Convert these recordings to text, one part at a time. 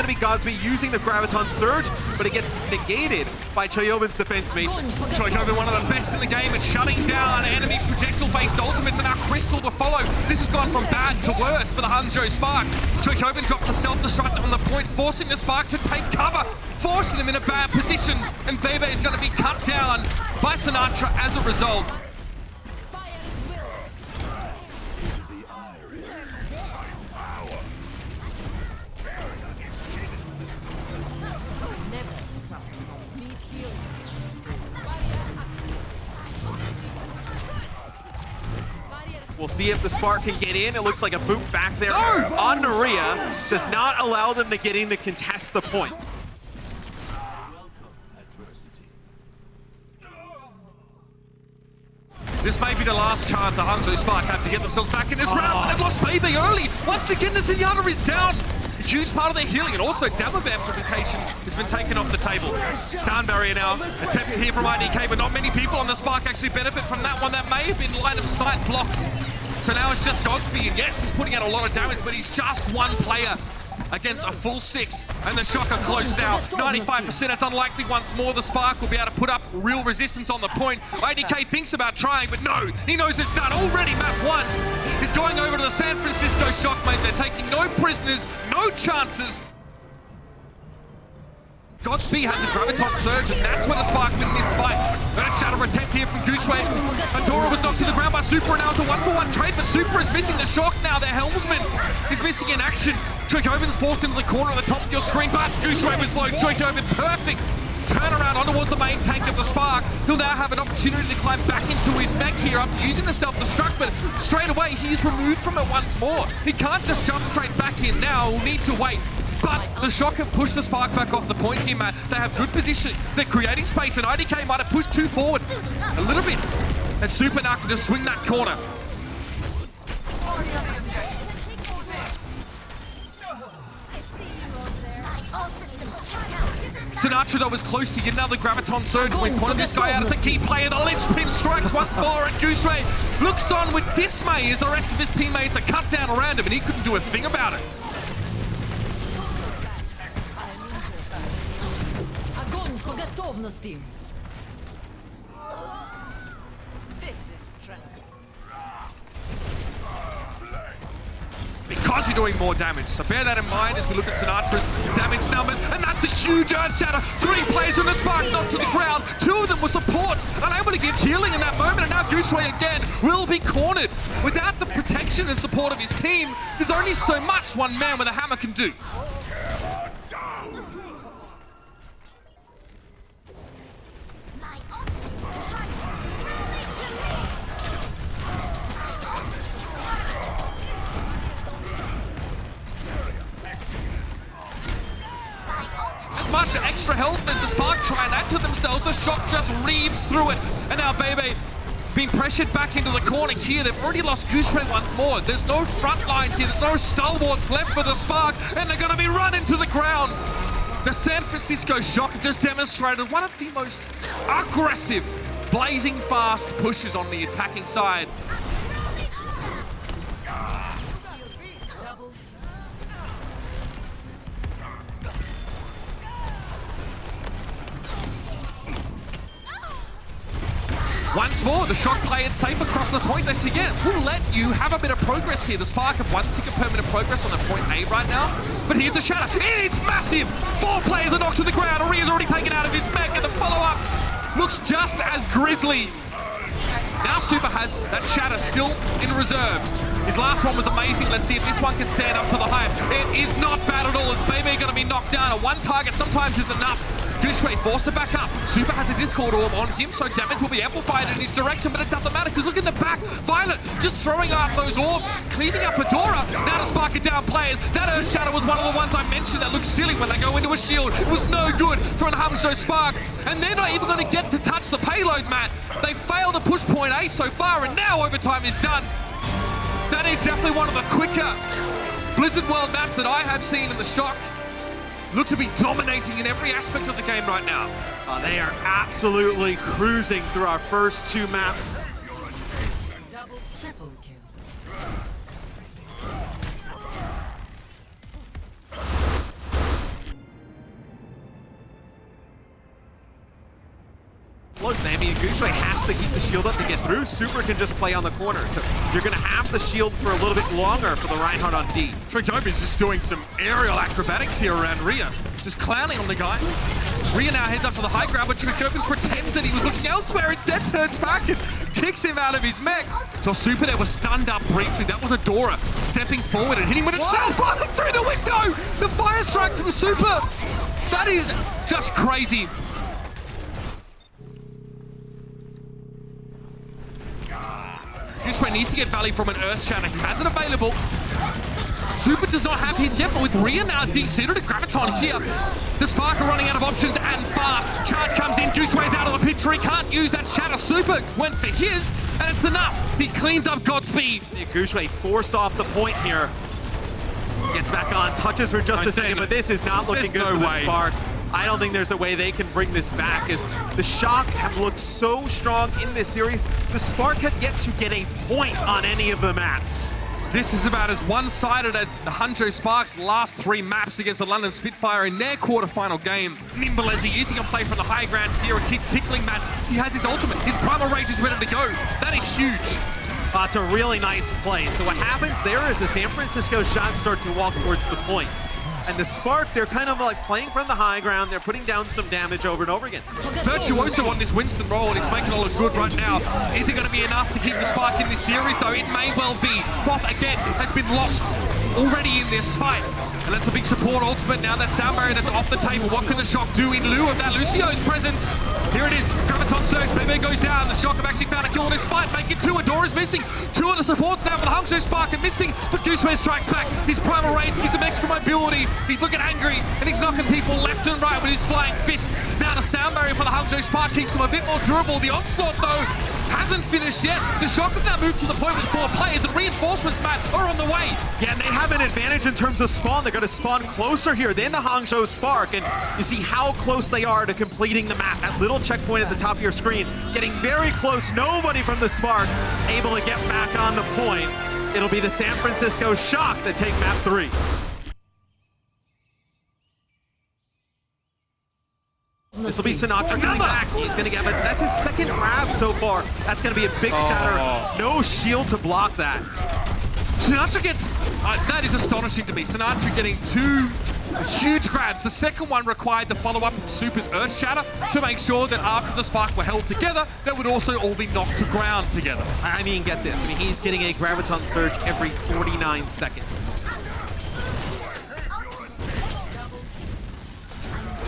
going to be Godsby using the Graviton Surge, but it gets negated by Choyobin's defense mate. Choyobin, one of the best in the game at shutting down enemy projectile-based ultimates, and now Crystal to follow. This has gone from bad to worse for the Hangzhou Spark. Choyobin dropped a self-destruct on the point, forcing the Spark to take cover, forcing them into bad positions, and Bebe is going to be cut down by Sinatra as a result. We'll see if the Spark can get in. It looks like a boot back there on Naria. Does not allow them to get in to contest the point. This may be the last chance the Hangzhou Spark have to get themselves back in this round, but they've lost Bebe early. Once again, the Zenyatta is down. A huge part of their healing, and also damage amplification has been taken off the table. Sound barrier now, attempted here from IDK, but not many people on the Spark actually benefit from that one. That may have been line of sight blocked. So now it's just Godsby, and yes, he's putting out a lot of damage, but he's just one player against a full 6, and the Shocker close now. 95%, it's unlikely once more the Spark will be able to put up real resistance on the point. IDK thinks about trying, but no, he knows it's done. Already map 1 is going over to the San Francisco Shock, mate. They're taking no prisoners, no chances. Godsby has a Graviton Surge, and that's where the Spark win this fight. A shatter attempt here from Gushue. Adora was knocked to the ground by Super, and now it's a 1-for-1 trade, but Super is missing the Shock now. Their helmsman is missing in action. Choyobin's forced into the corner at the top of your screen, but Gushue was low. Choyobin, perfect turnaround on towards the main tank of the Spark. He'll now have an opportunity to climb back into his mech here after using the self-destruct, but straight away he's removed from it once more. He can't just jump straight back in now. He'll need to wait. But the Shock have pushed the Spark back off the point here, Matt. They have good position. They're creating space, and IDK might have pushed too forward a little bit as Super now can just swing that corner. Sinatra, though, was close to get another Graviton Surge. We pointed this guy out as a key player. The linchpin strikes once more, and Gushue looks on with dismay as the rest of his teammates are cut down around him, and he couldn't do a thing about it. Because you're doing more damage. So bear that in mind as we look at Sinatra's damage numbers. And that's a huge Earth Shatter. 3 players on the Spark knocked to the ground. 2 of them were supports, unable to give healing in that moment. And now Gushue again will be cornered. Without the protection and support of his team, there's only so much one man with a hammer can do. Much extra health as the Spark try and add to themselves. The Shock just reaves through it. And now Bebe being pressured back into the corner here. They've already lost Gushue once more. There's no front line here. There's no stalwarts left for the Spark. And they're going to be run into the ground. The San Francisco Shock have just demonstrated one of the most aggressive, blazing fast pushes on the attacking side. Once more, the Shock play it safe across the point. They say, yeah, we'll let you have a bit of progress here. The Spark have 1 tick of permanent progress on the point A right now. But here's the shatter. It is massive. 4 players are knocked to the ground. Aria's already taken out of his mech, and the follow-up looks just as grisly. Now Super has that shatter still in reserve. His last one was amazing. Let's see if this one can stand up to the hype. It is not bad at all. It's Bebe going to be knocked down. A 1 target sometimes is enough. Gushue forced to back up. Super has a Discord orb on him, so damage will be amplified in his direction, but it doesn't matter, because look in the back. Violet just throwing out those orbs, cleaning up Adora. Now to spark it down players. That Earth Shatter was one of the ones I mentioned that looks silly when they go into a shield. It was no good for an Hangzhou Spark, and they're not even going to get to touch the payload, Matt. They failed to push point A so far, and now overtime is done. That is definitely one of the quicker Blizzard World maps that I have seen in the Shock. Look to be dominating in every aspect of the game right now. They are absolutely cruising through our first 2 maps. Double, triple kill. Look, I mean, Gouche has to keep the shield up to get through. Super can just play on the corner. So you're going to have the shield for a little bit longer for the Reinhardt on D. Tricova's just doing some aerial acrobatics here around Rhea. Just clowning on the guy. Rhea now heads up to the high ground, but Tricova pretends that he was looking elsewhere. Instead turns back and kicks him out of his mech. So Super there was stunned up briefly. That was Adora stepping forward and hitting with a shell button through the window. The fire strike from Super. That is just crazy. Gouche needs to get value from an Earth Shatter. He has it available. Super does not have his yet, but with Rhea now de-seated, Graviton here. The Spark are running out of options and fast. Charge comes in, Gouche out of the picture. He can't use that Shatter. Super went for his, and it's enough. He cleans up Godspeed. Gouche forced off the point here. Gets back on, touches for just a second, but this is not looking good for the Spark. I don't think there's a way they can bring this back, as the Shock have looked so strong in this series. The Spark have yet to get a point on any of the maps. This is about as one-sided as the Hangzhou Sparks' last 3 maps against the London Spitfire in their quarterfinal game. Nimble as he is, he can play from the high ground here and keep tickling Matt. He has his ultimate. His Primal Rage is ready to go. That is huge. It's a really nice play. So what happens there is the San Francisco Shock start to walk towards the point. And the Spark, they're kind of like playing from the high ground. They're putting down some damage over and over again. Virtuoso on this Winston roll, and it's making it all look good right now. Is it going to be enough to keep the Spark in this series, though? It may well be. Both, again, has been lost already in this fight. And that's a big support ultimate now. That sound barrier that's off the table. What can the Shock do in lieu of that Lucio's presence? Here it is. Graviton surge. Bebe goes down. The Shock have actually found a kill in this fight. Make it 2. Adora's missing. 2 of the supports now for the Hangzhou Spark are missing. But Gouche strikes back. His Primal Rage gives him extra mobility. He's looking angry, and he's knocking people left and right with his flying fists. Now the sound barrier for the Hangzhou Spark keeps them a bit more durable. The onslaught, though, hasn't finished yet. The Shock have now moved to the point with 4 players, and reinforcements, Matt, are on the way. Yeah, and they have an advantage in terms of spawn. They're going to spawn closer here than the Hangzhou Spark, and you see how close they are to completing the map. That little checkpoint at the top of your screen, getting very close. Nobody from the Spark able to get back on the point. It'll be the San Francisco Shock that take map 3. This will be Sinatra coming back. He's going to get it. That's his 2nd grab so far. That's going to be a big shatter. No shield to block that. Sinatra gets... that is astonishing to me. Sinatra getting 2 huge grabs. The second one required the follow-up of Super's Earth Shatter to make sure that after the Spark were held together, they would also all be knocked to ground together. I mean, get this. I mean, he's getting a Graviton Surge every 49 seconds.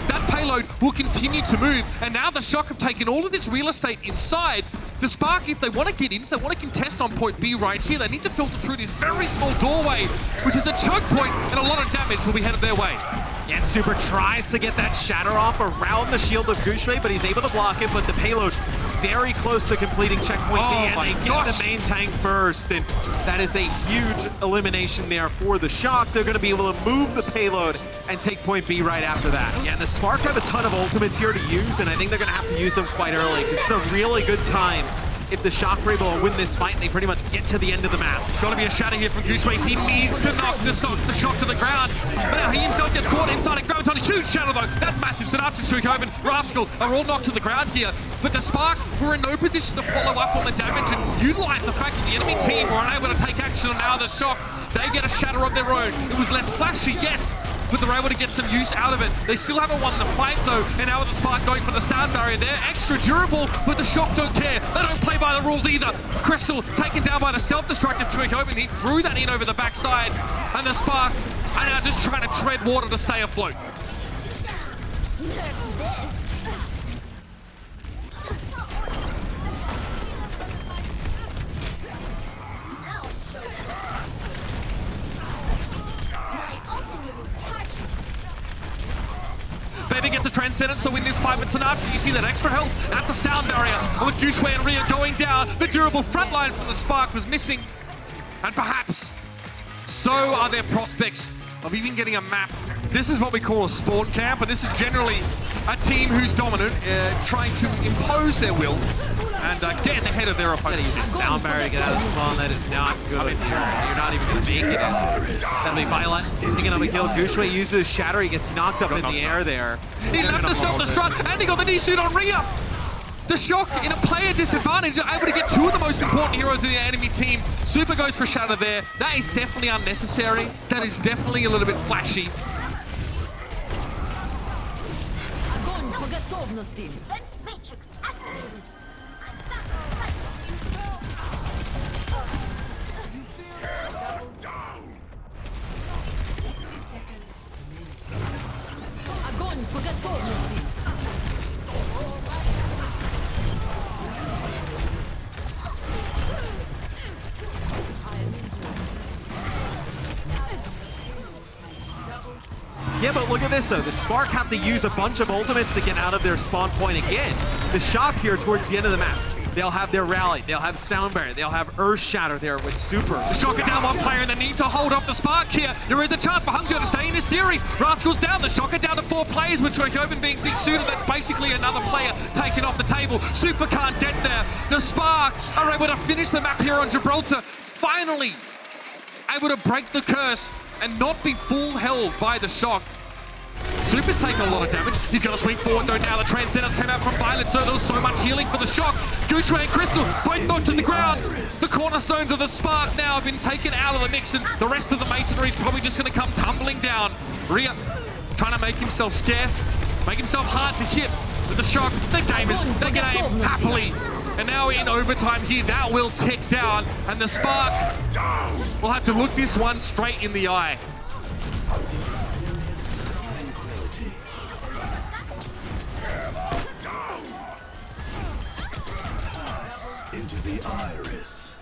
That payload will continue to move, and now the Shock have taken all of this real estate inside. The Spark, if they want to get in, if they want to contest on point B right here, they need to filter through this very small doorway, which is a choke point, and a lot of damage will be headed their way. Yeah, and Super tries to get that shatter off around the shield of Gouche, but he's able to block it, but the payload very close to completing checkpoint B, and they get the main tank first, and that is a huge elimination there for the Shock. They're going to be able to move the payload and take point B right after that. Yeah, and the Spark have a ton of ultimates here to use, and I think they're going to have to use them quite early, because it's a really good time. If the Shock are able to win this fight, they pretty much get to the end of the map. Got to be a shatter here from Gouche. He needs to knock the Shock to the ground. But now he himself gets caught inside a Graviton. Huge shatter, though. That's massive. Sinatra, Tricova, and Rascal are all knocked to the ground here. But the Spark were in no position to follow up on the damage and utilize the fact that the enemy team were unable to take action on now the Shock. They get a shatter of their own. It was less flashy, yes, but they're able to get some use out of it. They still haven't won the fight, though, and now with the Spark going for the sound barrier, they're extra durable, but the Shock don't care. They don't play by the rules either. Crystal taken down by the self-destructive Tricova, and he threw that in over the backside, and the Spark are now just trying to tread water to stay afloat. Baby gets a Transcendence to win this fight, but Sinatra, you see that extra health? That's a sound barrier. And with Gouche and Rhea going down, the durable front line from the Spark was missing. And perhaps, so are their prospects of even getting a map. This is what we call a spawn camp, and this is generally a team who's dominant, trying to impose their will and get ahead of their opponents. Sound barrier to get out of the spawn, that is not good. You're not even going to make it. That'll be Violent. Picking up a kill. Gouche uses Shatter. He gets knocked up in the air there. He left the self-destruct, and he got the D-suit on Rhea. The Shock, in a player disadvantage, are able to get two of the most important heroes in the enemy team. Super goes for Shatter there. That is definitely unnecessary. That is definitely a little bit flashy. Огонь по готовности. Огонь по готовности. Yeah, but look at this though. The Spark have to use a bunch of ultimates to get out of their spawn point again. The Shock here towards the end of the map, they'll have their rally, they'll have Sound Barrier, they'll have Earth Shatter there with Super. The Shock are down one player and they need to hold off the Spark here. There is a chance for Hangzhou to stay in this series. Rascal's down, the Shock are down to 4 players with Troikoven being de-suited. That's basically another player taken off the table. Super can't get there. The Spark are able to finish the map here on Gibraltar. Finally able to break the curse and not be full held by the Shock. Super's taken a lot of damage. He's going to swing forward though now. The Transcendence came out from Violet, so there was so much healing for the Shock. Gushue and Crystal both knocked to the ground. The cornerstones of the Spark now have been taken out of the mix, and the rest of the Masonry is probably just going to come tumbling down. Rhea trying to make himself scarce, make himself hard to hit. But the Shock, the gamers, they can aim happily. And now in overtime here, that will tick down, and the Spark will have to look this one straight in the eye. Into the iris.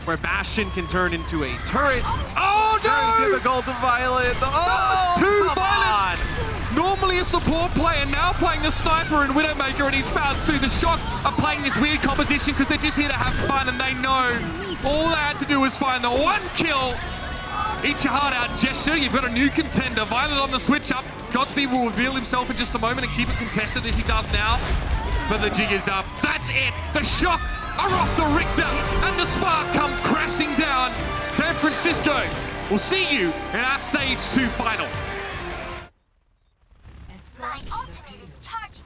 Where Bastion can turn into a turret. Oh no! Very difficult to Violet. Oh, Too come violent! on. Normally a support player, now playing the Sniper and Widowmaker, and he's found two. The Shock are playing this weird composition because they're just here to have fun, and they know all they had to do was find the one kill. Eat your heart out gesture. You've got a new contender. Violet on the switch up. Godspeed will reveal himself in just a moment and keep it contested as he does now. But the jig is up. That's it. The Shock are off the Richter, and the Spark come crashing down. San Francisco, we'll see you in our Stage 2 final. My ultimate is charging.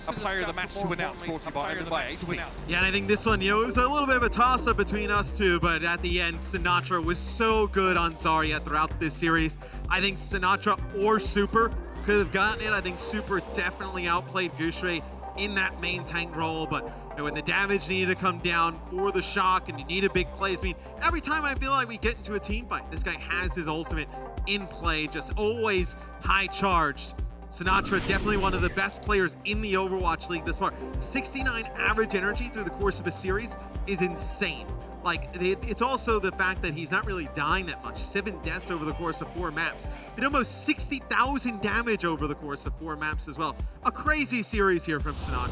A player of the match to announce, brought to you by HP. Yeah, and I think this one, it was a little bit of a toss-up between us two, but at the end, Sinatra was so good on Zarya throughout this series. I think Sinatra or Super could have gotten it. I think Super definitely outplayed Gushue in that main tank role, but when the damage needed to come down for the Shock and you needed big plays, I mean, every time I feel like we get into a team fight, this guy has his ultimate in play, just always high charged. Sinatra, definitely one of the best players in the Overwatch League this far. 69 average energy through the course of a series is insane. Like, it's also the fact that he's not really dying that much. 7 deaths over the course of 4 maps. And almost 60,000 damage over the course of 4 maps as well. A crazy series here from Sinatra.